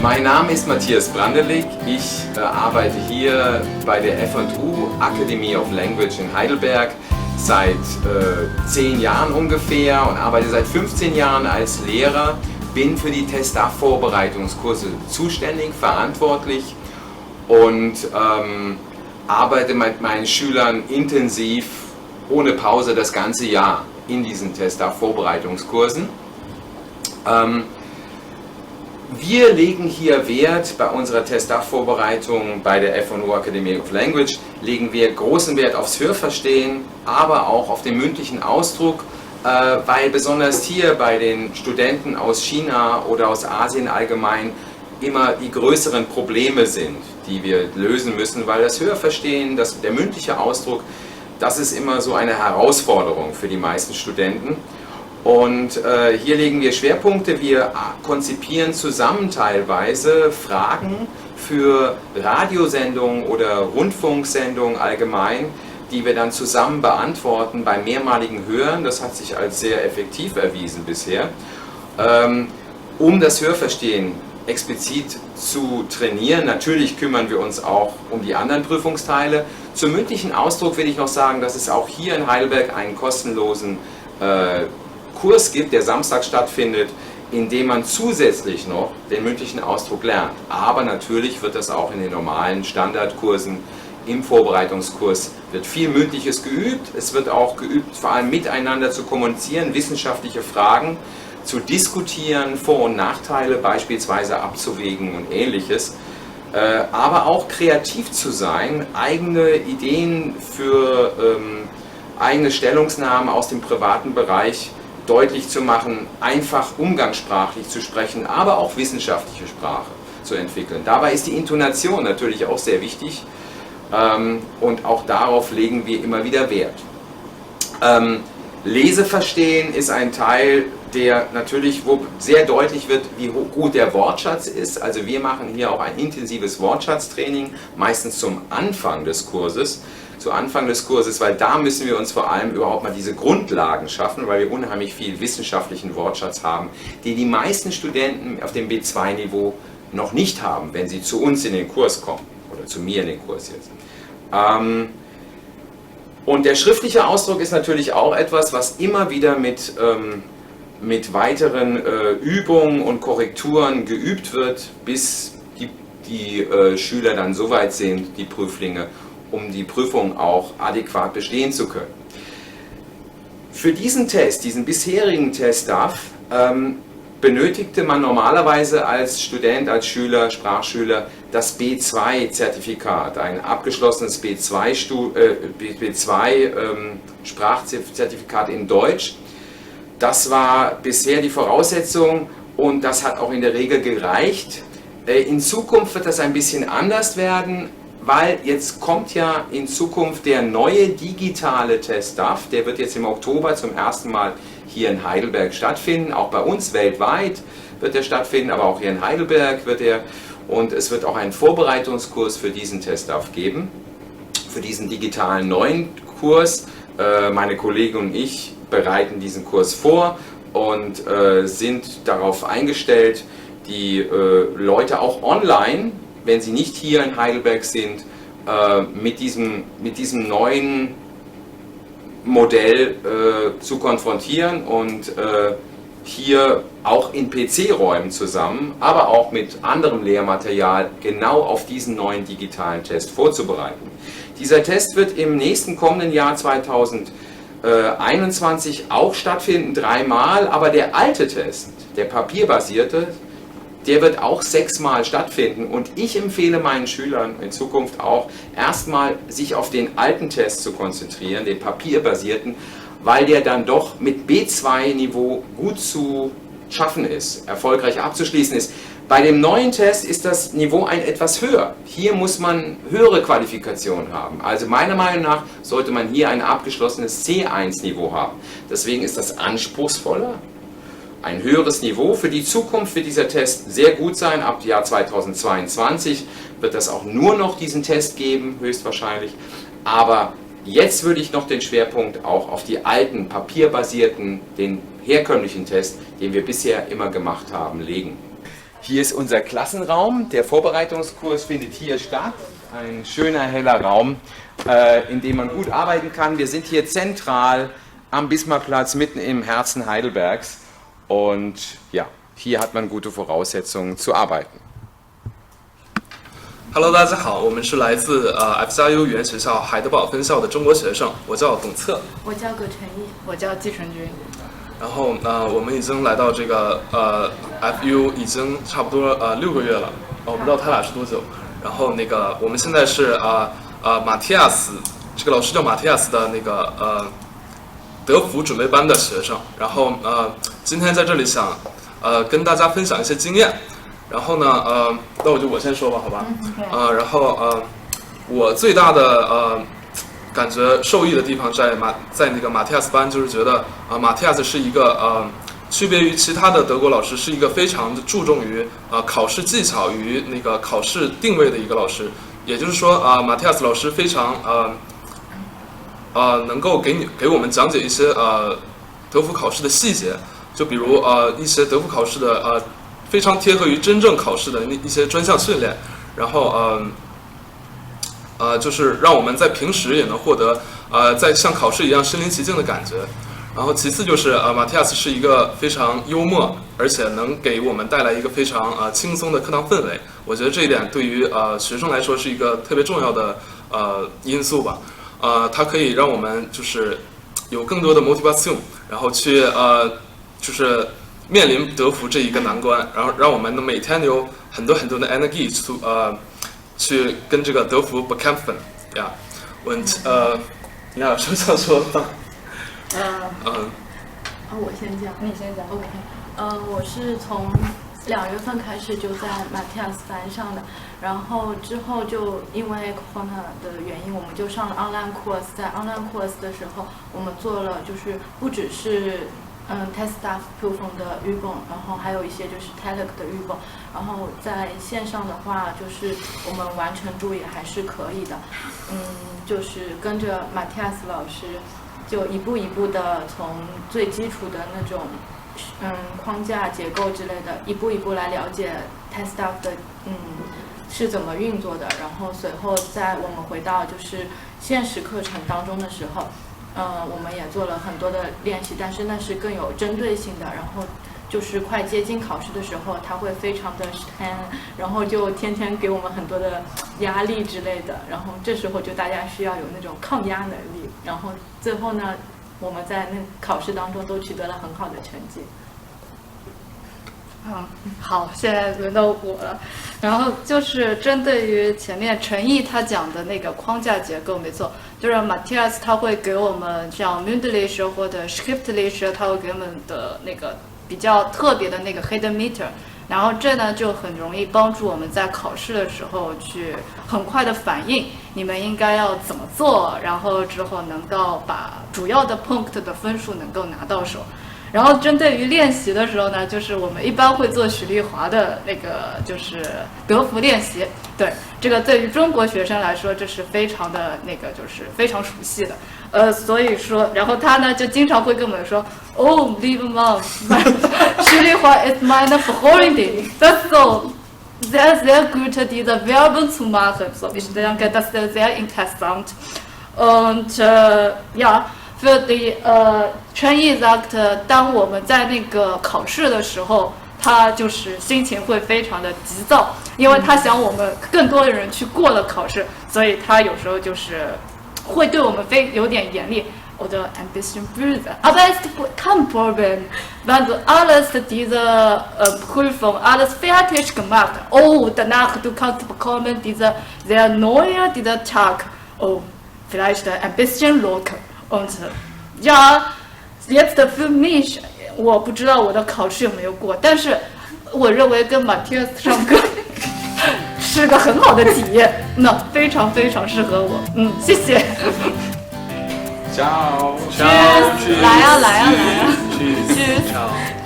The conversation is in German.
Mein Name ist Matthias Brandelig. Ich arbeite hier bei der F&U Academy of Language in Heidelberg seit 10 Jahren ungefähr und arbeite seit 15 Jahren als Lehrer. Bin für die TestDAF-Vorbereitungskurse zuständig, verantwortlich und arbeite mit meinen Schülern intensiv, ohne Pause, das ganze Jahr in diesen TestDAF-Vorbereitungskursen. Wir legen hier Wert bei unserer TestDAF-Vorbereitung bei der F&U Academy of Language, legen wir großen Wert aufs Hörverstehen, aber auch auf den mündlichen Ausdruck, weil besonders hier bei den Studenten aus China oder aus Asien allgemein immer die größeren Probleme sind, die wir lösen müssen, weil das Hörverstehen, der mündliche Ausdruck, das ist immer so eine Herausforderung für die meisten Studenten. Und hier legen wir Schwerpunkte. Wir konzipieren zusammen teilweise Fragen für Radiosendungen oder Rundfunksendungen allgemein, die wir dann zusammen beantworten beim mehrmaligen Hören. Das hat sich als sehr effektiv erwiesen bisher, um das Hörverstehen explizit zu trainieren. Natürlich kümmern wir uns auch um die anderen Prüfungsteile. Zum mündlichen Ausdruck will ich noch sagen, dass es auch hier in Heidelberg einen kostenlosen Kurs gibt, der samstags stattfindet, in dem man zusätzlich noch den mündlichen Ausdruck lernt. Aber natürlich wird das auch in den normalen Standardkursen im Vorbereitungskurs wird viel Mündliches geübt. Es wird auch geübt, vor allem miteinander zu kommunizieren, wissenschaftliche Fragen zu diskutieren, Vor- und Nachteile beispielsweise abzuwägen und Ähnliches. Aber auch kreativ zu sein, eigene Ideen für eigene Stellungnahmen aus dem privaten Bereich deutlich zu machen, einfach umgangssprachlich zu sprechen, aber auch wissenschaftliche Sprache zu entwickeln. Dabei ist die Intonation natürlich auch sehr wichtig und auch darauf legen wir immer wieder Wert. Leseverstehen ist ein Teil, der natürlich, wo sehr deutlich wird, wie gut der Wortschatz ist. Also wir machen hier auch ein intensives Wortschatztraining, meistens zum Anfang des Kurses. Weil da müssen wir uns vor allem überhaupt mal diese Grundlagen schaffen, weil wir unheimlich viel wissenschaftlichen Wortschatz haben, die die meisten Studenten auf dem B2-Niveau noch nicht haben, wenn sie zu uns in den Kurs kommen oder zu mir in den Kurs jetzt. Und der schriftliche Ausdruck ist natürlich auch etwas, was immer wieder mit weiteren Übungen und Korrekturen geübt wird, bis die Schüler dann so weit sind, die Prüflinge, um die Prüfung auch adäquat bestehen zu können. Für diesen Test, diesen bisherigen TestDAF, benötigte man normalerweise als Student, als Schüler, Sprachschüler das B2-Zertifikat, ein abgeschlossenes B2-Sprachzertifikat in Deutsch. Das war bisher die Voraussetzung und das hat auch in der Regel gereicht. In Zukunft wird das ein bisschen anders werden, weil jetzt kommt ja in Zukunft der neue digitale TestDAF, der wird jetzt im Oktober zum ersten Mal hier in Heidelberg stattfinden, auch bei uns weltweit wird er stattfinden, aber auch hier in Heidelberg wird er, und es wird auch einen Vorbereitungskurs für diesen TestDAF geben, für diesen digitalen neuen Kurs. Meine Kollegen und ich bereiten diesen Kurs vor und sind darauf eingestellt, die Leute auch online, wenn sie nicht hier in Heidelberg sind, mit diesem neuen Modell zu konfrontieren und hier auch in PC-Räumen zusammen, aber auch mit anderem Lehrmaterial genau auf diesen neuen digitalen Test vorzubereiten. Dieser Test wird im nächsten kommenden Jahr 2021 auch stattfinden, 3-mal, aber der alte Test, der papierbasierte, der wird auch 6-mal stattfinden und ich empfehle meinen Schülern in Zukunft auch erstmal sich auf den alten Test zu konzentrieren, den papierbasierten, weil der dann doch mit B2-Niveau gut zu schaffen ist, erfolgreich abzuschließen ist. Bei dem neuen Test ist das Niveau etwas höher. Hier muss man höhere Qualifikationen haben. Also meiner Meinung nach sollte man hier ein abgeschlossenes C1-Niveau haben. Deswegen ist das anspruchsvoller. Ein höheres Niveau. Für die Zukunft wird dieser Test sehr gut sein. Ab Jahr 2022 wird es auch nur noch diesen Test geben, höchstwahrscheinlich. Aber jetzt würde ich noch den Schwerpunkt auch auf die alten, papierbasierten, den herkömmlichen Test, den wir bisher immer gemacht haben, legen. Hier ist unser Klassenraum. Der Vorbereitungskurs findet hier statt. Ein schöner, heller Raum, in dem man gut arbeiten kann. Wir sind hier zentral am Bismarckplatz, mitten im Herzen Heidelbergs. Und ja, hier hat man gute Voraussetzungen zu arbeiten. Hello， 大家好，我们是来自F加 U 语言学校海德堡分校的中国学生，我叫董策，我叫葛晨毅，我叫季纯君。然后我们已经来到这个FU 已经差不多6个月了，我不知道他俩是多久。然后我们现在是马蒂亚斯，这个老师叫马蒂亚斯的德福准备班的学生。然后今天在这里想跟大家分享一些经验。然后呢那我先说吧，好吧？然后我最大的感觉受益的地方在那个马蒂亚斯班，就是觉得马蒂亚斯是一个区别于其他的德国老师，是一个非常注重于考试技巧与那个考试定位的一个老师。也就是说马蒂亚斯老师非常能够给我们讲解一些德福考试的细节，就比如一些德福考试的非常贴合于真正考试的一些专项训练，然后就是让我们在平时也能获得在像考试一样身临其境的感觉。然后其次就是马蒂亚斯是一个非常幽默，而且能给我们带来一个非常轻松的课堂氛围。我觉得这一点对于学生来说是一个特别重要的因素吧。它可以让我们就是有更多的 motivation， 然后去就是面临德福这一个难关，然后让我们每天有很多的 energy去跟这个德福 bekämpfen， ja。und 你俩有什么想说的吗？我先讲，你先讲。OK，我是从2月份开始就在马蒂亚斯班上的，然后之后就因为 Corona 的原因，我们就上了 online course。在 online course 的时候，我们做了就是不只是Testdaff-Prüfung 的Übung，然后还有一些就是 TELC 的Übung，然后在线上的话，就是我们完成度也还是可以的。就是跟着马蒂亚斯老师，就一步一步的从最基础的那种框架结构之类的，一步一步来了解 Testdaff 的是怎么运作的。然后随后在我们回到就是现实课程当中的时候。我们也做了很多的练习，但是那是更有针对性的。然后就是快接近考试的时候，他会非常的 stress， 然后就天天给我们很多的压力之类的。然后这时候就大家需要有那种抗压能力。然后最后呢，我们在那考试当中都取得了很好的成绩。好，现在轮到我了。然后就是针对于前面陈毅他讲的那个框架结构，没错，就是马蒂亚斯他会给我们像 mündliche 或者 schriftliche， 他会给我们的那个比较特别的那个 hidden meter， 然后这呢就很容易帮助我们在考试的时候去很快的反应你们应该要怎么做，然后之后能够把主要的 punct 的分数能够拿到手。然后针对于练习的时候呢，就是我们一般会做许丽华的那个就是德福练习。对，这个对于中国学生来说，这是非常的那个就是非常熟悉的。所以说，然后他呢就经常会跟我们说，Oh, liebe Mom, 许丽华 ist meine Freundin. Das so sehr gut, diese Verben zu machen. So, ich denke, das ist sehr interessant. Und ja.für die陈毅 sagt， 当我们在那个考试的时候，他就是心情会非常的急躁，因为他想我们更多的人去过了考试，所以他有时候就是会对我们有点严厉。Oder ein bisschen böse. Aber es ist kein Problem, wenn du alles diese Prüfung alles fertig gemacht. Oh, danach du kannst bekommen diese sehr neue dieser Tag. Oh, vielleicht ein bisschen locker. Und ja, jetzt für mich， 我不知道我的考试有没有过，但是我认为跟马蒂亚斯上课是个很好的体验，那非常非常适合我。谢谢。Ciao， 来啊来啊来啊，Tschüss。